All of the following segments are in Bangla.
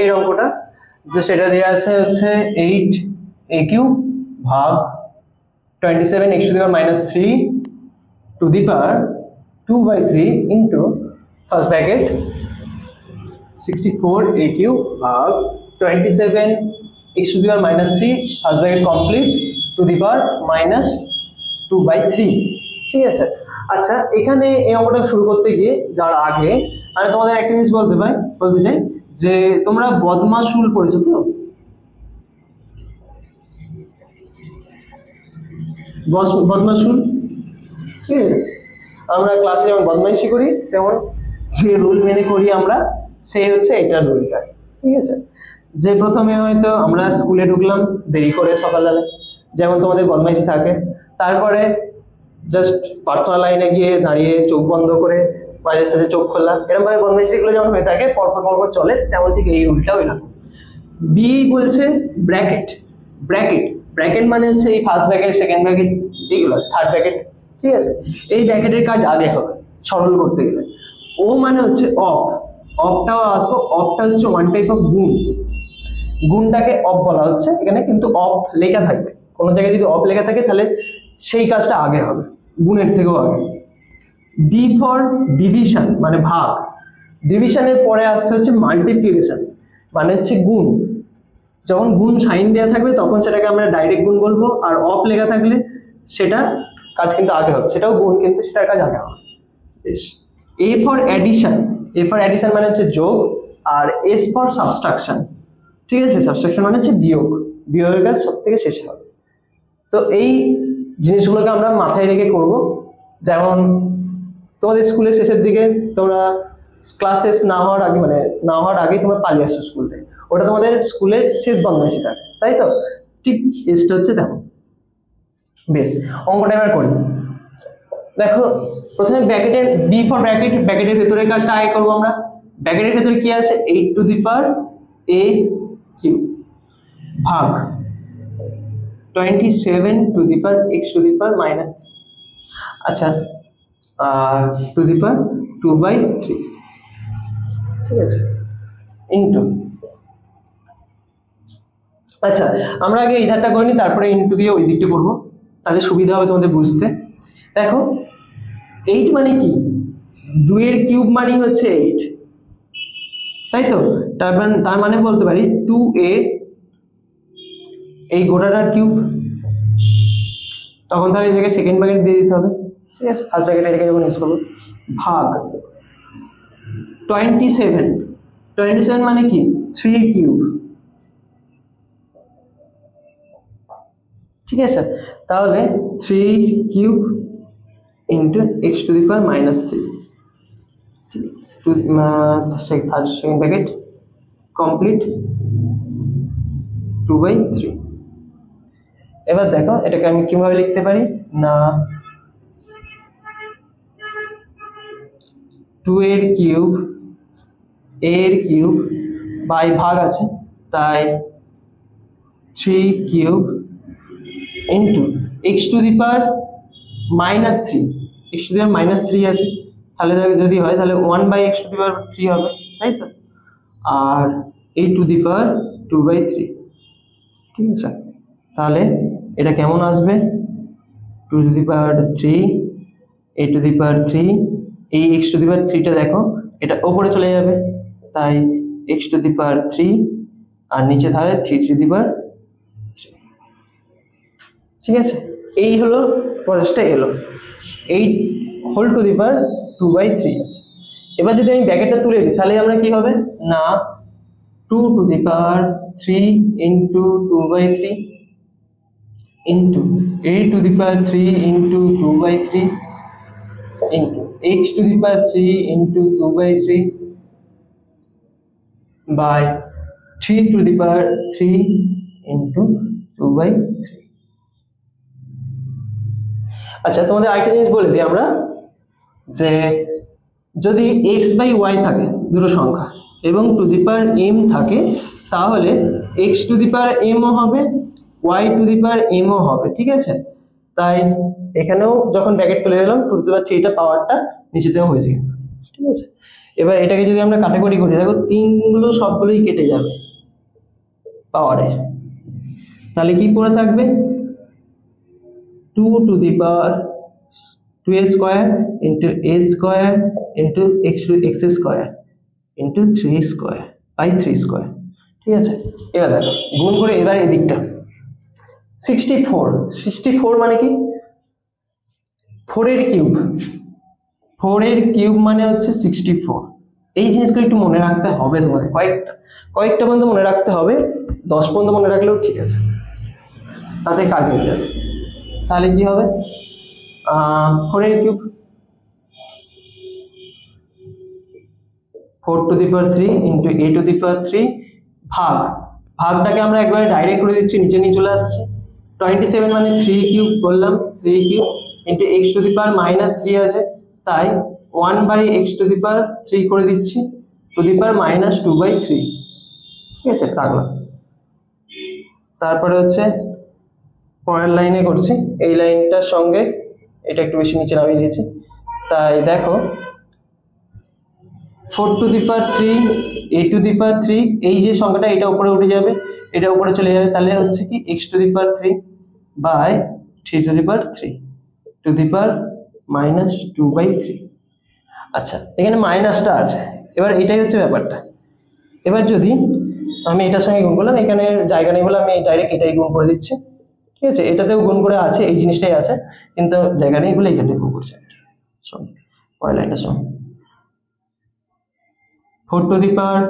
এই অঙ্কটা, যে সেটা দেওয়া আছে হচ্ছে 8a³ ভাগ 27x⁻³ to the power 2/3 into first bracket 64a³ ভাগ 27x⁻³ first bracket complete to the power -2/3। ঠিক আছে। আচ্ছা, এখানে এই অঙ্কটা শুরু করতে গিয়ে যার আগে আমি তোমাদের একটা জিনিস বলতে চাই যে তোমরা বদমাশুল পড়েছো তো? বদমাশুল, ঠিক আছে? আমরা ক্লাসে যেমন বদমাইশি করি তেমন যে রুল মেনে করি আমরা, সেই হচ্ছে এটা রুলটা। ঠিক আছে। যে প্রথমে হয়তো আমরা স্কুলে ঢুকলাম দেরি করে সকালবেলা, যেমন তোমাদের বদমাইশি থাকে, তারপরে জাস্ট প্রার্থনা লাইনে গিয়ে দাঁড়িয়ে চোখ বন্ধ করে মাঝে সাঝে চোখ খোলা, এরকম ভাবে বদমাইশিগুলো যেমন হয়ে থাকে পরপর চলে, তেমন ঠিক এই রুলটাও এরকম। বি বলছে ব্র্যাকেট, ব্র্যাকেট মানে হচ্ছে এই ফার্স্ট ব্র্যাকেট, সেকেন্ড ব্র্যাকেট, এইগুলো থার্ড ব্র্যাকেট। ঠিক আছে। এই ব্র্যাকেটের কাজ আগে হবে সরল করতে গেলে। ও মানে হচ্ছে অফটাও আসবো। অফটা হচ্ছে ওয়ান টাইপ অফ গুণটাকে অফ বলা হচ্ছে এখানে, কিন্তু অফ লেখা থাকবে, কোনো জায়গায় যদি অফ লেখা থাকে তাহলে সেই কাজটা আগে হবে, গুণের থেকেও আগে। ডি ফর ডিভিশন মানে ভাগ, ডিভিশনের পরে আসছে হচ্ছে মাল্টিপ্লিকেশন মানে হচ্ছে গুণ। যখন গুণ সাইন দেওয়া থাকবে তখন সেটাকে আমরা ডাইরেক্ট গুণ বলবো, আর অফ লেখা থাকলে সেটা কাজ কিন্তু আগে হবে, সেটাও গুণ কিন্তু সেটার কাজ আগে হবে। বেশ। এ ফর অ্যাডিশন মানে হচ্ছে যোগ, আর এস ফর সাবট্রাকশন। ঠিক আছে। সাবট্রাকশন মানে হচ্ছে বিয়োগের কাজ সব থেকে শেষে হবে। তো এই জিনিসগুলোকে আমরা মাথায় রেখে করব। যেমন তোমাদের স্কুলের শেষের দিকে তোমরা ক্লাস শেষ না হওয়ার আগে তোমরা পালিয়ে আসছো স্কুল থেকে, ওটা তোমাদের স্কুলের শেষ বদমাইশি থাকে, তাই তো? ঠিক এসটা হচ্ছে দেখো। বেশ, অঙ্কটা এবার করি। দেখো, প্রথমে ব্র্যাকেটের বি ফর ব্র্যাকেটের ভেতরের কাজটা আগে করবো আমরা। ব্র্যাকেটের ভেতরে কি আছে? 8^a³ ভাগ 27^x⁻³। আচ্ছা, টু দি পাওয়ার 2/3। ঠিক আছে, ইন্টু। আচ্ছা, আমরা আগে এই ধারটা করিনি, তারপরে ইন্টু দিয়ে ওই দিকটা করবো, তাহলে সুবিধা হবে তোমাদের বুঝতে। দেখো, 8 মানে কি? 2 এর কিউব মানে হচ্ছে 8, তাই তো? তার মানে বলতে পারি 2a এই গোটাটার কিউব। তখন তাহলে এই জায়গায় সেকেন্ড ব্র্যাকেট দিয়ে দিতে হবে। ঠিক আছে, ফার্স্ট ব্র্যাকেট এটাকে যখন ইউজ করবো, ভাগ 27 মানে কি? 3³ ঠিক আছে। তাহলে 3³ into x⁻³ second bracket complete 2/3। এবার দেখো এটাকে আমি কিভাবে লিখতে পারি না, 2 এর কিউব বাই ভাগ আছে তাই 3³ ইন্টু x⁻³ আছে, তাহলে যদি হয় তাহলে 1/x⁻³ হবে, তাই তো? আর a⁻²/3। ঠিক আছে, তাহলে এটা কেমন আসবে? 2^3 a⁻³ এই x⁻³ দেখো এটা উপরে চলে যাবে, তাই x⁻³ আর নিচে থাকে 3^3। ঠিক আছে, এই হলো প্রসেসটা এলো। 8^2/3 আছে। এবার যদি আমি ব্র্যাকেটটা তুলে দিই তাহলে আমরা কি হবে না, 2^3 into 2/3 into a⁻³ into 2/3 into x⁻³ into 2/3 by 3^3 into 2/3। আচ্ছা, তোমাদের আরেকটা জিনিস বলে দিই আমরা, যে যদি x/y থাকে দুটো সংখ্যা এবং m থাকে, তাহলে x⁻m ও হবে, y⁻m ও হবে। ঠিক আছে, তাই এখানেও যখন ব্র্যাকেট তুলে দিলাম 2^3 পাওয়ারটা নিচেতেও হয়েছে। ঠিক আছে, এবার এটাকে যদি আমরা কাটাকুটি করি, দেখো তিনগুলো সবগুলোই কেটে যাবে পাওয়ারে, তাহলে কি পড়ে থাকবে 2 to the power 2a square into a square into x square into 3 square by 3 square। ঠিক আছে, এবার দেখো গুণ করে এবার এই দিকটা 64 মানে কি 4 এর কিউব, 4 এর কিউব মানে হচ্ছে 64। এই জিনিসগুলো একটু মনে রাখতে হবে তোমাদের, কয়েকটা পর্যন্ত মনে রাখতে হবে, 10 পর্যন্ত মনে রাখলেও ঠিক আছে, তাতে কাজ হয়ে যাবে। তাহলে কি হবে 4 এর cube 4 to the power 3 into a to the power 3 ভাগটাকে আমরা একবারে ডাইরেক্ট করে দিচ্ছি, নিচে নিয়ে চলে আসছে 27 মানে 3 কিউব বললাম, 3 cube into x to the power -3 আছে, তাই 1 by x to the power 3 করে দিচ্ছি to the power -2/3। ঠিক আছে, রাখলাম। তারপরে হচ্ছে পরের লাইনে করছি, এই লাইনটার সঙ্গে এটা একটু বেশি নিচে নামিয়ে দিয়েছি, তাই দেখো 4 to the power 3 a to the power 3, এই যে সংখ্যাটা এটা উপরে উঠে যাবে, এটা উপরে চলে যাবে, তাহলে হচ্ছে কি x to the power 3 by 3 to the power 3 to the power -2/3। আচ্ছা, এখানে মাইনাসটা আছে, এবার এটাই হচ্ছে ব্যাপারটা। এবার যদি আমি এটার সঙ্গে গুণ করলাম, এখানে জায়গা নেই বলে আমি ডাইরেক্ট এটাই গুণ করে দিচ্ছি। ঠিক আছে, এটাতেও গুণ করে আছে, এই জিনিসটাই আছে, কিন্তু জায়গা নেই বলে এখানে গুণ করছে। শোন পরের লাইনটা শোন 4 to the power,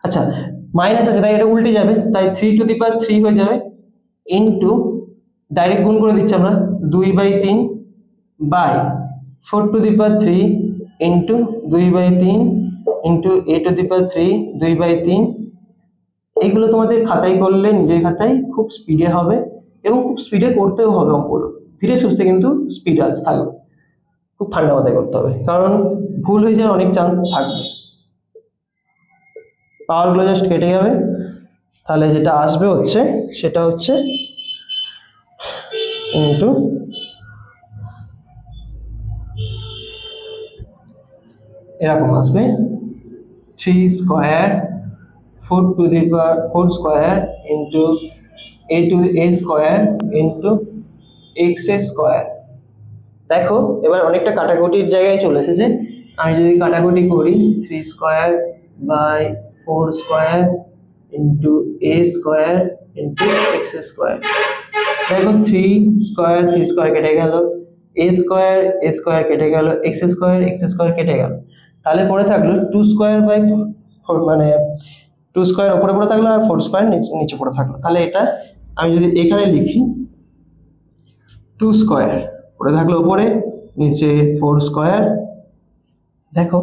আচ্ছা মাইনাস আছে তাই এটা উল্টে যাবে, তাই 3 to the power 3 হয়ে যাবে ইনটু ডাইরেক্ট গুণ করে দিচ্ছি আমরা 2/3 by 4 to the power 3 into 2/3 into a to the power 3 2/3। এইগুলো তোমাদের খাতায় করলে, নিজের খাতায় খুব স্পিডে হবে এবং খুব স্পিডে করতেও হবে অঙ্কগুলো, ধীরে সুস্থে কিন্তু স্পিড আজ থাকবে, খুব ঠান্ডা মাথায় করতে হবে, কারণ ভুল হয়ে যাওয়ার অনেক চান্স থাকবে। পাওয়ারগুলো জাস্ট কেটে যাবে, তাহলে যেটা আসবে হচ্ছে সেটা হচ্ছে ইনটু এরকম আসবে 3 square 4 to the power 4 square into a to the a square into x square. দেখো এবার অনেকটা কাটাকুটির জায়গায় চলে এসেছে, আমি যদি কাটাকুটি করি 3 square by 4 square into a square into x square. দেখো 3 স্কয়ার কেটে গেল, a স্কয়ার কেটে গেল, x স্কয়ার কেটে গেল, তাহলে পড়ে থাকলো 2 স্কয়ার বাই 4, মানে 2 স্কয়ার উপরে পড়ে থাকলো আর 4 স্কয়ার নিচে পড়ে থাকলো। তাহলে এটা আমি যদি এখানে লিখি 2 স্কয়ার পড়ে থাকলো উপরে, নিচে 4 স্কয়ার। দেখো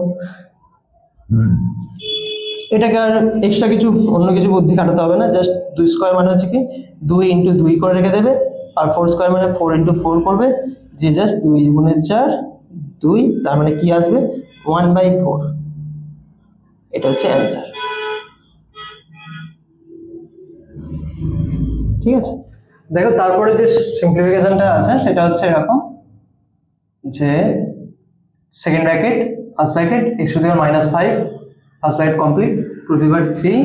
এটাকে আর এক্সট্রা কিছু অন্য কিছু বুদ্ধি খাটাতে হবে না, জাস্ট 2 স্কয়ার মানে হচ্ছে কি 2 ইনটু 2 করে রেখে দেবে, আর 4 স্কয়ার মানে 4 ইনটু 4 করবে, যে জাস্ট 2 গুণে 4 2, তার মানে কি আসবে 1/4। এটা হচ্ছে অ্যান্সার। ঠিক আছে, দেখো তারপরে যে সিম্পলিফিকেশনটা আছে সেটা হচ্ছে এরকম, যে second bracket first bracket x to the power -5 first bracket complete to the power 3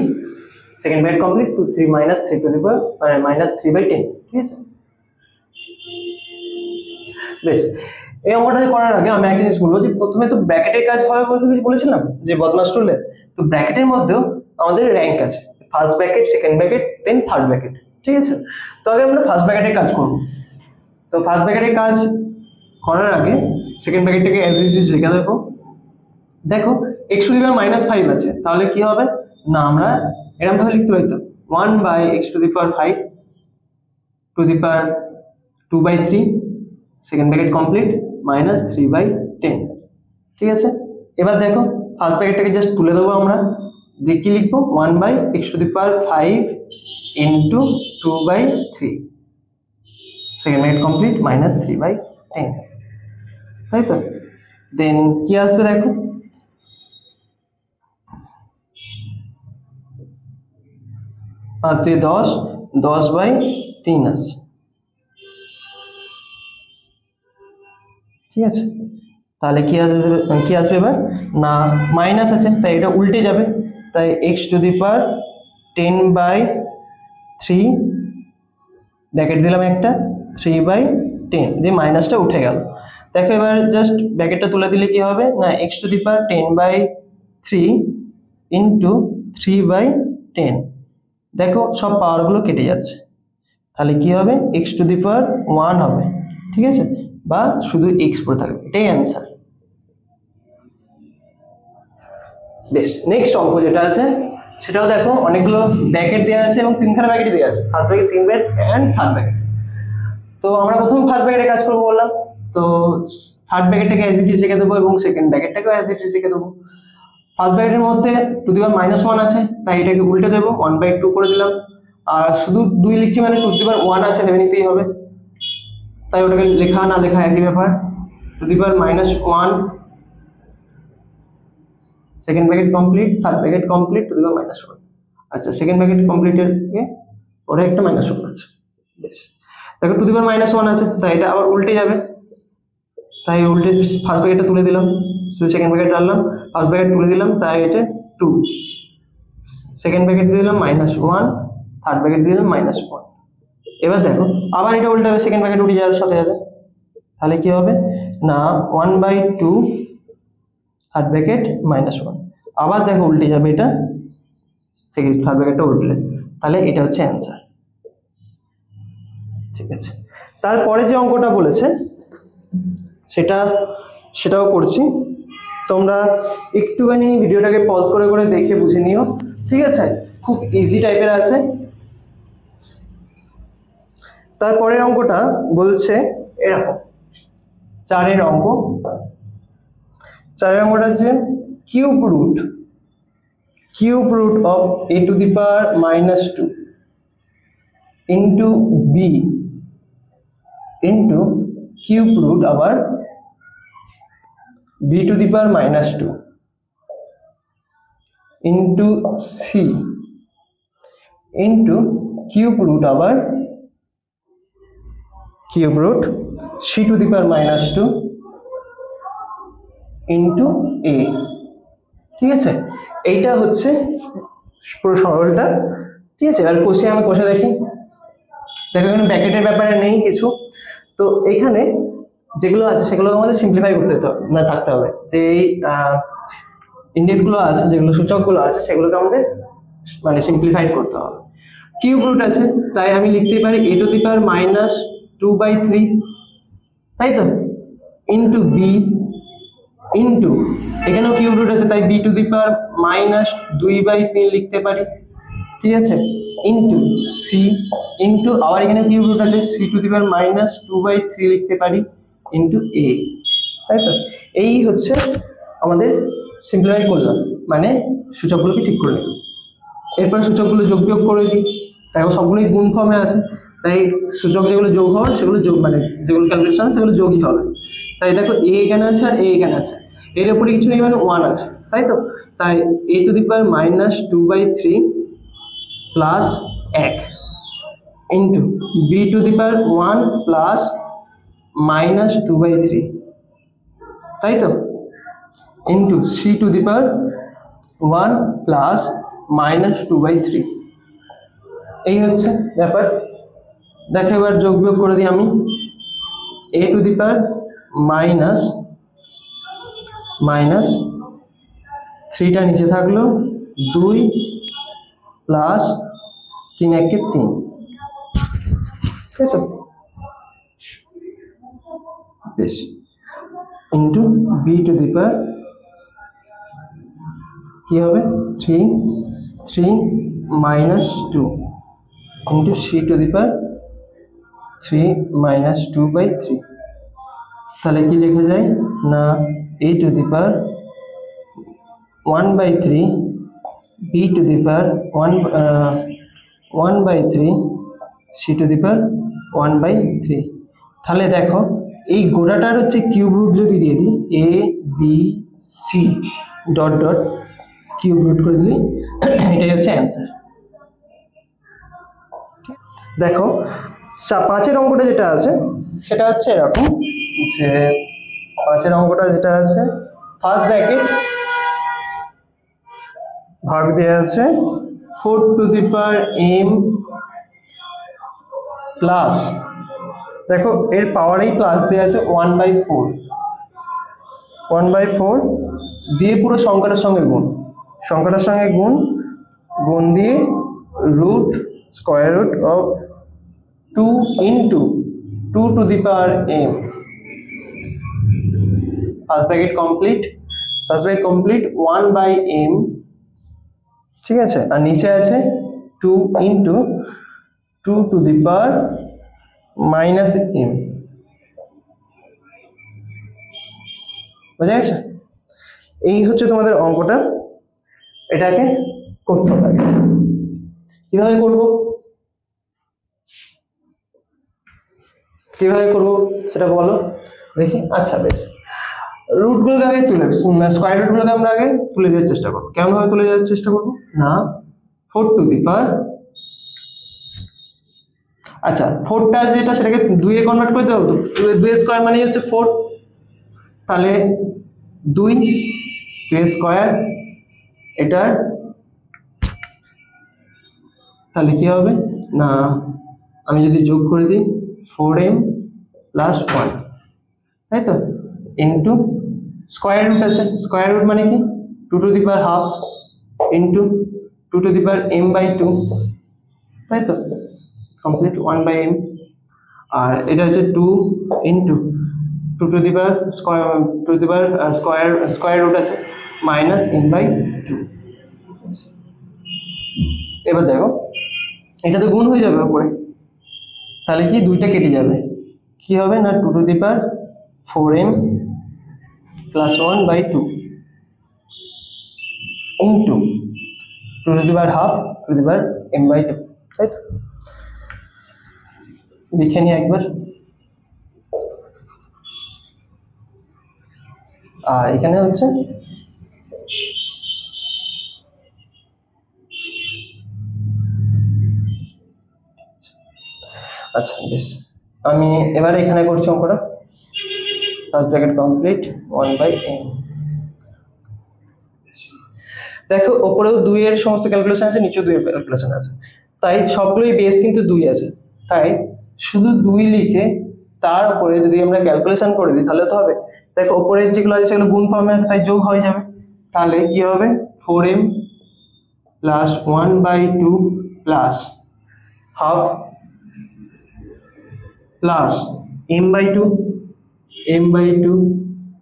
second bracket complete to 3 -3 to the power -3/10। ঠিক আছে, বেশ। এই অঙ্কটা করার আগে আমি একটা জিনিস বলবো, যে প্রথমে তো ব্র্যাকেটের কাজ হবে বলতে বলেছিলাম, যে বদমাশ রুলে, তো ব্র্যাকেটের মধ্যেও আমাদের র্যাঙ্ক আছে, ফার্স্ট ব্র্যাকেট সেকেন্ড ব্র্যাকেট দেন থার্ড ব্র্যাকেট। ঠিক আছে, তো আগে আমরা ফার্স্ট ব্র্যাকেটের কাজ করব। তো ফার্স্ট ব্র্যাকেটের কাজ করার আগে সেকেন্ড ব্র্যাকেটটাকে অ্যাজ ইট ইজ লিখে দেবো। দেখো x টু দি পাওয়ার -5 আছে, তাহলে কি হবে না আমরা এরকম ভাবে লিখতে পারি, তো 1 by x to the power 5 to the power 2/3 second bracket complete -3/10। ঠিক আছে, এবার দেখো ফার্স্ট ব্র্যাকেটটাকে জাস্ট তুলে দেবো আমরা, যে কি লিখবো 1 by x to the power 5 into 2/3 second bracket complete -3/10, তাই তো। দেন কি আসবে দেখো 5 দিয়ে 10 10/3 আসছে। ঠিক আছে, তাহলে কি আসবে এবার না মাইনাস আছে, তাই এটা উল্টে যাবে, তাই x⁻10/3 ব্র্যাকেট দিলাম একটা 3/10 দিয়ে মাইনাসটা উঠে গেল। দেখো এবার জাস্ট ব্র্যাকেটটা তুলে দিলে কি হবে না x⁻10/3 ইন্টু 3/10, দেখো সব পাওয়ারগুলো কেটে যাচ্ছে, তাহলে কি হবে x⁻1 হবে, ঠিক আছে, বা শুধু x পড়ে থাকবে, এটাই অ্যান্সার। বেশ, নেক্সট অঙ্ক যেটা আছে সেটাও দেখো অনেকগুলো ব্র্যাকেট দেওয়া আছে এবং তিনখানা ব্র্যাকেট দেওয়া আছে, first bracket, second bracket and third bracket. তো আমরা প্রথম ফার্স্ট ব্র্যাকেটে কাজ করবো বললাম, তো থার্ড ব্র্যাকেটটাকে অ্যাজ ইট ইজ রেখে দেবো এবং সেকেন্ড ব্র্যাকেটটাকেও অ্যাজ ইট ইজ রেখে দেবো। ফার্স্ট ব্র্যাকেটের মধ্যে টু দি পাওয়ার -1 আছে, তাই এটাকে উল্টে দেবো 1/2 করে দিলাম, আর শুধু 2 লিখছি মানে টু দি পাওয়ার 1 আছে ভেবে নিতেই হবে, তাই ওটাকে লেখা না লেখা একই ব্যাপার, to the power -1, second bracket complete, third bracket complete, to the power -1। আচ্ছা, সেকেন্ড ব্র্যাকেট কমপ্লিটের পরে একটা -1 আছে। বেশ, দেখো টু দি পাওয়ার -1 আছে, তাই এটা আবার উল্টে যাবে, তাই উল্টে ফার্স্ট ব্র্যাকেটটা তুলে দিলাম, শুধু সেকেন্ড ব্র্যাকেট রাখলাম, ফার্স্ট ব্র্যাকেট তুলে দিলাম, তাই এটা 2, সেকেন্ড ব্র্যাকেট দিয়ে দিলাম -1, থার্ড ব্র্যাকেট দিয়ে দিলাম -1। এবার দেখো আবার এটা উল্টে হবে, সেকেন্ড ব্র্যাকেট উঠে যাওয়ার সাথে সাথে, তাহলে কি হবে না 1/2 থার্ড ব্র্যাকেট -1, আবার দেখো উল্টে যাবে এটা, সেকেন্ড থার্ড ব্র্যাকেটটা উল্টলে, তাহলে এটা হচ্ছে অ্যান্সার। ঠিক আছে, তারপরে যে অঙ্কটা বলেছে সেটাও করছি, তোমরা একটুখানি ভিডিওটাকে পজ করে করে দেখে বুঝে নিও, ঠিক আছে, খুব ইজি টাইপের আছে। তারপরের অঙ্কটা বলছে এরকম, চারের অঙ্কটা হচ্ছে cube root of a⁻2 into B into cube root আবার b⁻2 into C into cube root আবার cube root c⁻2 into A. ঠিক আছে, এইটা হচ্ছে পুরো সরলটা। ঠিক আছে, এবার আমি কষে দেখি, দেখো এখানে ব্র্যাকেটের ব্যাপারে নেই কিছু, তো এখানে যেগুলো আছে সেগুলো আমাদের সিম্পলিফাই করতে থাকতে হবে, যে ইন্ডেক্সগুলো আছে, যেগুলো সূচকগুলো আছে সেগুলোকে আমাদের মানে সিম্পলিফাইড করতে হবে। কিউব রুট আছে, তাই আমি লিখতে পারি a⁻2/3, তাই তো, ইন্টু বি ইন্টু এখানেও কিউব রুট আছে, তাই b⁻2/3 লিখতে পারি, ঠিক আছে, ইন্টু সি ইন্টু আবার এখানে কিউব রুট আছে c⁻2/3 লিখতে পারি, ইন্টু এ, তাই তো। এই হচ্ছে আমাদের সিম্পলিফাই করলাম, মানে সূচকগুলোকে ঠিক করে নিলাম। এরপর সূচকগুলো যোগ বিয়োগ করে দিই, দেখো সবগুলোই গুণ ফর্মে আছে, তাই সূচক যেগুলো যোগ হবে সেগুলো যোগ, মানে যেগুলো ক্যালকুলেশন সেগুলো যোগই হবে। তাই দেখো এ এখানে আছে আর এ এখানে আছে, এর উপরে কিছু নেই মানে 1 আছে, তাই তো, তাই a⁻2/3 plus 1 into b⁻1 plus -2/3, তাই তো, ইন্টু c⁻1 প্লাস -2/3, এই হচ্ছে ব্যাপার। দেখো এবার যোগ বিয়োগ করে দিই আমি, a⁻3টা নিচে থাকলো, 2 প্লাস 3 × 3, তাই তো, বেশ, ইন্টু কি হবে 3 -2 ইন্টু c⁻3 তাহলে কি লেখা যায় না a⁻1/3 b⁻1/3 c⁻1/3। তাহলে দেখো এই গোটাটার হচ্ছে কিউব রুট যদি দিয়ে দিই a b c dot dot cube root করে দিলে এটাই হচ্ছে অ্যান্সার। দেখো 5-এর অঙ্কটা যেটা আছে সেটা হচ্ছে এরকম, যে 5 এর অঙ্কটা যেটা আছে ফার্স্ট ব্র্যাকেট ভাগ দেওয়া আছে 4 two the power m plus, দেখো এর পাওয়ারেই প্লাস দেওয়া আছে 1/4, 1/4 দিয়ে পুরো সংখ্যাটার সঙ্গে গুণ, সংখ্যাটার সঙ্গে গুণ, গুণ দিয়ে root square root of 2 into 2 to the power m, first bracket complete, first bracket complete 1/m, ঠিক আছে, আর নিচে আছে 2 into 2 to the power minus m, বুঝা গেছে? এই হচ্ছে তোমাদের অঙ্কটা, এটাকে করতে হবে। কিভাবে করব, কিভাবে করব সেটা বলো দেখি। আচ্ছা বেশ, রুটগুলোকে আগে তুলে, স্কয়ার রুটগুলোকে আমরা আগে তুলে দেওয়ার চেষ্টা করবো। কেমন ভাবে তুলে দেওয়ার চেষ্টা করবো না, 4 টু দি পাওয়ার, আচ্ছা 4টা যেটা সেটাকে 2 এ কনভার্ট করে দেবো, তো 2 স্কয়ার মানে হচ্ছে 4, তাহলে 2 স্কয়ার, এটা তাহলে কি হবে না, আমি যদি যোগ করে দিই 4m প্লাস 1, তাই তো, ইন্টু স্কয়ার রুট আছে, স্কয়ার রুট মানে কি 2 to the power half into 2 to the power m/2, তাই তো, কমপ্লিট 1/m, আর এটা হচ্ছে 2 into 2 to the power square, 2 to the power square root আছে মাইনাস m/2। এবার দেখো এটা তো গুণ হয়ে যাবে উপরে, তাহলে কি 2টা কেটে যাবে, কি হবে না 2 to the power 4m plus 1/2 into 2 to the power have to the power m/2, তাই তো, লিখে নিই একবার। আর এখানে হচ্ছে আচ্ছা বেশ, আমি এবার এখানে করছি অঙ্কটা, ফার্স্ট ব্র্যাকেট কমপ্লিট 1/m, দেখো উপরেও 2 এর সমস্ত ক্যালকুলেশন আছে, নিচেও 2 এর ক্যালকুলেশন আছে, তাই সবগুলোই বেস কিন্তু 2 আছে, তাই শুধু 2 লিখে তার উপরে যদি আমরা ক্যালকুলেশন করে দিই তাহলে তো হবে। দেখো উপরে যেগুলো আছে সেগুলো গুণ ফর্মে আছে, তাই যোগ হয়ে যাবে, তাহলে কি হবে 4m plus 1/2 plus half plus m/2, m/2,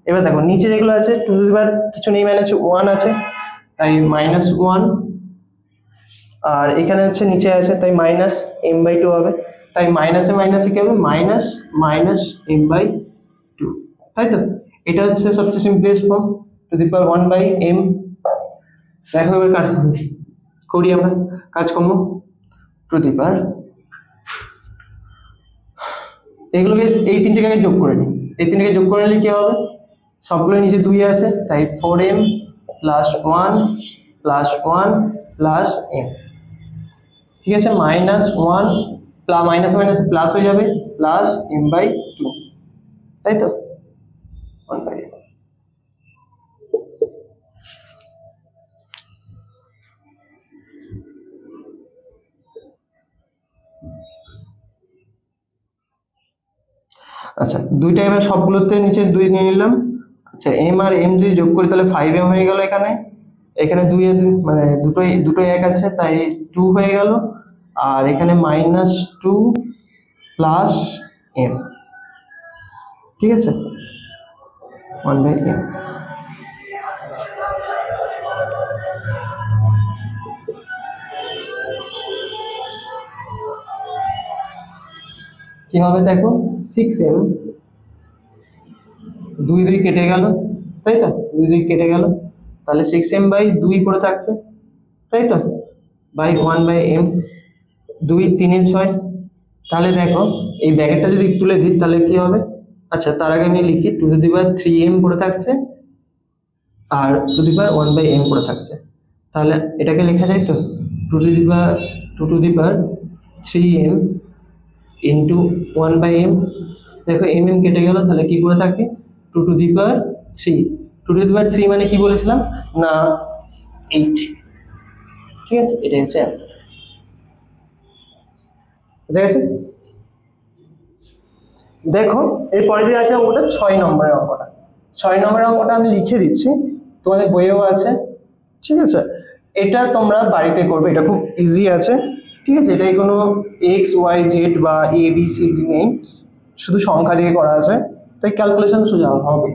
এবার দেখো নিচে যেগুলো আছে 2 টু দি পাওয়ার কিছু নেই মানে হচ্ছে 1 আছে, তাই -1, আর এখানে হচ্ছে নিচে আছে তাই মাইনাস m/2 হবে, তাই মাইনাসে মাইনাসে কি হবে মাইনাস মাইনাস m/2, তাই তো, এটা হচ্ছে সবচেয়ে simplest form two the power 1/m। দেখো এবার করি আমরা কাজকর্ম, টু দি পাওয়ার এগুলোকে এই তিনটাকে আগে যোগ করে নিই, এই তিনটাকে যোগ করে নিলে কি হবে, সবগুলো নিচে 2 আছে, তাই 4m plus 1 plus 1 plus m, ঠিক আছে, -1 মাইনাস মাইনাস প্লাস হয়ে যাবে প্লাস m/2, তাই তো 1/m। আচ্ছা দুইটা এবার সবগুলোতে নিচে 2 নিয়ে নিলাম, আচ্ছা m আর m যদি যোগ করি তাহলে 5m হয়ে গেল, এখানে এখানে 2 এ 2 মানে দুটোই এক আছে তাই 2 হয়ে গেল, আর এখানে -2 প্লাস m, ঠিক আছে 1/m। কি হবে দেখো 6m, 2 2 কেটে গেল, তাই তো 2 2 কেটে গেল, তাহলে 6m/2 পড়ে থাকছে, তাই তো, বাই 1/m, 2 3 6, তাহলে দেখো এই ব্র্যাকেটটা যদি তুলে দিই তাহলে কি হবে, আচ্ছা তার আগে আমি লিখি 2 টু দি পাওয়ার 3m পড়ে থাকছে আর 2 টু দি পাওয়ার 1/m পড়ে থাকছে, তাহলে এটাকে লেখা যায় তো 2 to the power 3m into 1/m, দেখো mm কেটে গেল, তাহলে কি পড়ে থাকে 2 to the power 3। 2 to the power 3 মানে কি বলেছিলাম না 8। ঠিক আছে, এটাই হচ্ছে অ্যান্সার। বুঝা গেছে? দেখো এরপরে যে আছে অঙ্কটা 6 নম্বরের অঙ্কটা। 6 নম্বরের অঙ্কটা আমি লিখে দিচ্ছি, তোমাদের বইয়েও আছে। ঠিক আছে, এটা তোমরা বাড়িতে করবে, এটা খুব ইজি আছে। ঠিক আছে, এটাই কোনো এক্স ওয়াই জেড বা এ বি সি ডি নেই, শুধু সংখ্যা দিয়ে করা আছে, তাই ক্যালকুলেশন সোজা হবে।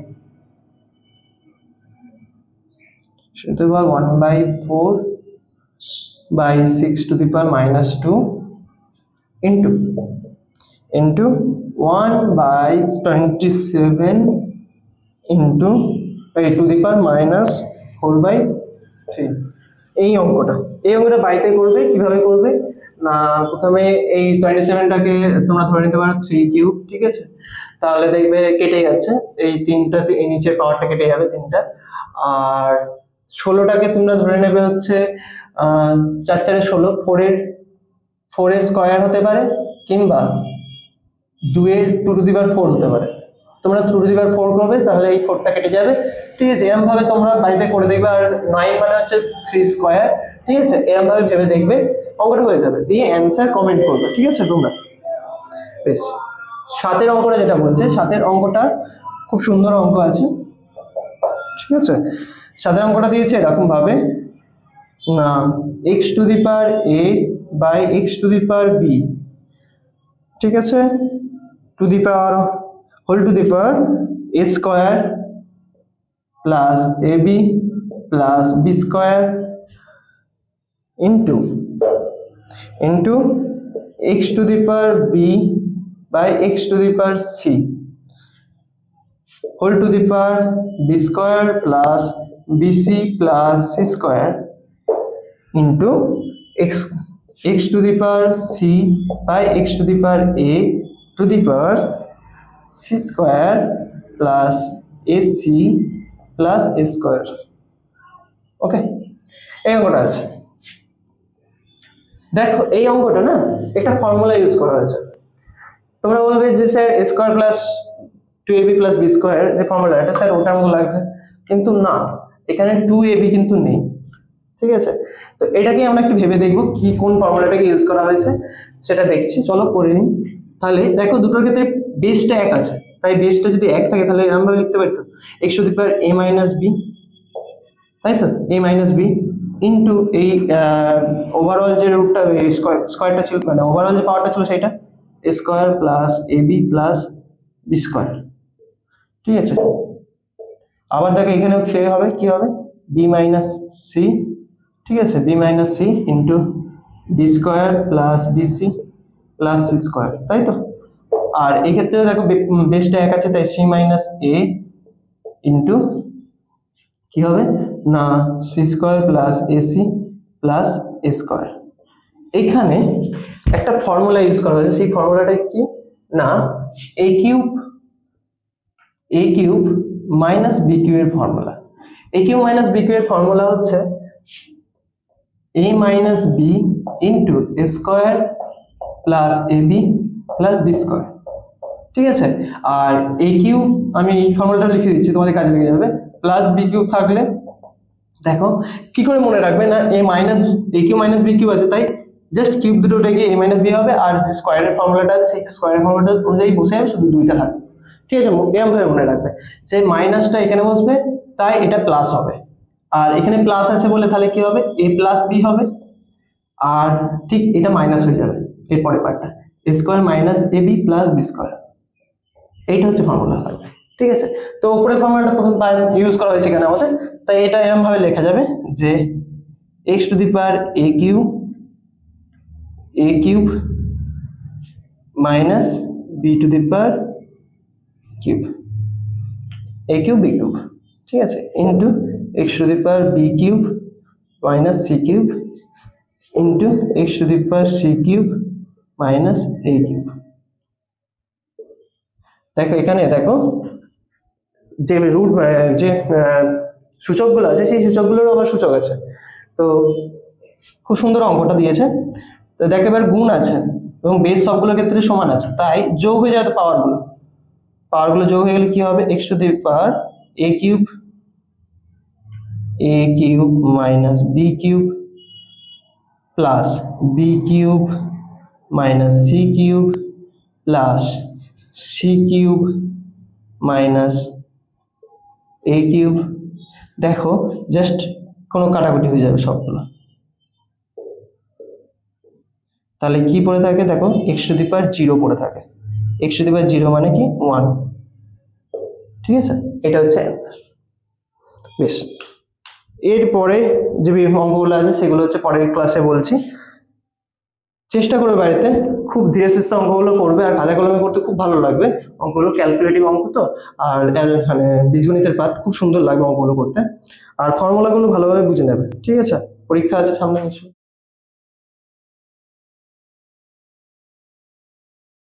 সেটা 1/4 by 6 to the power minus 2 into 1 by 27 into to the power minus 4/3। এই অঙ্কটা বাড়িতে করবে। কিভাবে করবে না, প্রথমে এই 27টাকে তোমরা ধরে নিতে পারো 3 কিউব। ঠিক আছে, তাহলে দেখবে কেটে যাচ্ছে, এই তিনটাতে এই নিচের পাওয়ারটা কেটে যাবে তিনটা। আর 16টাকে তোমরা ধরে নেবে হচ্ছে 4 4 16, 4 এর স্কয়ার হতে পারে, কিংবা 2 এর 2 টু দি পাওয়ার 4 হতে পারে। তোমরা 2 টু দি পাওয়ার 4 করবে, তাহলে এই 4টা কেটে যাবে। ঠিক আছে, এরকম ভাবে তোমরা বাড়িতে করে দেখবে। আর 9 মানে হচ্ছে 3 স্কয়ার। ঠিক আছে, এরকম ভাবে ভেবে দেখবে, অঙ্কটা হয়ে যাবে, দিয়ে অ্যান্সার কমেন্ট করবে। ঠিক আছে তোমরা বেশ। 7 এর অঙ্কটা যেটা বলছে, 7 এর অঙ্কটা খুব সুন্দর অঙ্ক আছে। ঠিক আছে, 7 এর অঙ্কটা দিয়েছে এরকম ভাবে না x to the power a by x to the power b। ঠিক আছে, to the power whole to the power a square plus ab plus b square into x to the power b by x to the power c whole to the power b square plus bc plus c square into x to the power c by x to the power a to the power c square plus ac plus a square. Okay, এই অঙ্কটা আছে। দেখো এই অঙ্কটা না একটা ফর্মুলা ইউজ করা হয়েছে। তোমরা বলবে যে sir a square plus 2ab plus b square যে ফর্মুলা, এটা স্যার ওটার মতো লাগছে, কিন্তু না, এখানে 2ab কিন্তু নেই। ঠিক আছে, তো এটাকে আমরা একটু ভেবে দেখবো কি কোন ফর্মুলাটাকে ইউজ করা হয়েছে সেটা দেখছি। চলো করে নিই। তাহলে দেখো দুটোর ক্ষেত্রে বেসটা এক আছে, তাই বেসটা যদি এক থাকে তাহলে এরকম ভাবে লিখতে পারতো x to the power a minus b, তাই তো a মাইনাস b ইন্টু এই ওভারঅল যে রুটটা স্কয়ারটা ছিল, মানে ওভারঅল যে পাওয়ারটা ছিল সেটা a square plus ab plus b square. ঠিক আছে, আবার দেখো এখানে সে হবে কি হবে b মাইনাস c। ঠিক আছে, b minus c into B square plus BC plus C square, তাই তো। আর এই ক্ষেত্রে দেখো বেসটা এক আছে, তাই সি মাইনাস এ ইন্টু কি হবে না c square plus a c plus a square. এইখানে একটা ফর্মুলা ইউজ করা হয়েছে, সেই ফর্মুলাটা কি না এ কিউব মাইনাস বি কিউ এর ফর্মুলা। এ কিউব মাইনাস বি কিউ এর ফর্মুলা হচ্ছে a minus b into a square plus ab plus b square। ঠিক আছে, আর a কিউব আমি এই ফর্মুলাটা লিখে দিচ্ছি, তোমাদের কাজে লেগে যাবে। প্লাস b কিউব থাকলে দেখো কি করে মনে রাখবে না a cube minus b cube আছে, তাই জাস্ট কিউব দুটোটা গিয়ে a মাইনাস b হবে, আর যে স্কোয়ারের ফর্মুলাটা আছে সেই স্কোয়ারের ফর্মুলাটা অনুযায়ী বসে যাবে, শুধু দুইটা থাকবে। ঠিক আছে, এরকম ভাবে মনে রাখবে যে মাইনাসটা এখানে বসবে, তাই এটা প্লাস হবে। আর এখানে প্লাস আছে বলে তাহলে কি হবে a প্লাস b হবে, আর ঠিক এটা মাইনাস হয়ে যাবে এরপরে পার্টটা a square minus ab plus b square. এইটা হচ্ছে ফর্মুলা। ঠিক আছে, তো উপরে ফর্মুলাটা প্রথম ইউজ করা হয়েছে কেন আমাদের, তাই এটা এরকম ভাবে লেখা যাবে যে x to the power a cube minus b two the power cube a cube b cube. ঠিক আছে, into x to the power b cube minus c cube into x to the power c cube minus a cube. দেখো এখানে দেখো যে রুট যে সূচকগুলো আছে সেই সূচকগুলোরও আবার সূচক আছে, তো খুব সুন্দর অঙ্কটা দিয়েছে। তো দেখো এবার গুণ আছে এবং বেস সবগুলোর ক্ষেত্রে সমান আছে, তাই যোগ হয়ে যায় পাওয়ারগুলো। পাওয়ারগুলো যোগ হয়ে গেলে কি হবে, X to the power A cube minus B cube plus B cube minus C cube plus C cube minus A cube. দেখো জাস্ট কোনো কাটাকুটি হয়ে যাবে সবগুলো, তাহলে কি পড়ে থাকে দেখো, এক্স টু দি পাওয়ার 0 পড়ে থাকে। এক্স টু দি পাওয়ার 0 মানে কি 1। ঠিক আছে, এটা হচ্ছে অ্যান্সার। বেশ, এরপরে যে অঙ্কগুলো আছে সেগুলো হচ্ছে পরের ক্লাসে বলছি। চেষ্টা করবে বাড়িতে খুব ধীরে সুস্থে অঙ্কগুলো করবে, আর হাতে কলমে করতে খুব ভালো লাগবে অঙ্কগুলো, ক্যালকুলেটিভ অঙ্ক তো। আর মানে বীজগণিতের পার্ট খুব সুন্দর লাগবে অঙ্কগুলো করতে, আর ফর্মুলাগুলো ভালোভাবে বুঝে নেবে। ঠিক আছে, পরীক্ষা আছে সামনে নিশ্চয়ই।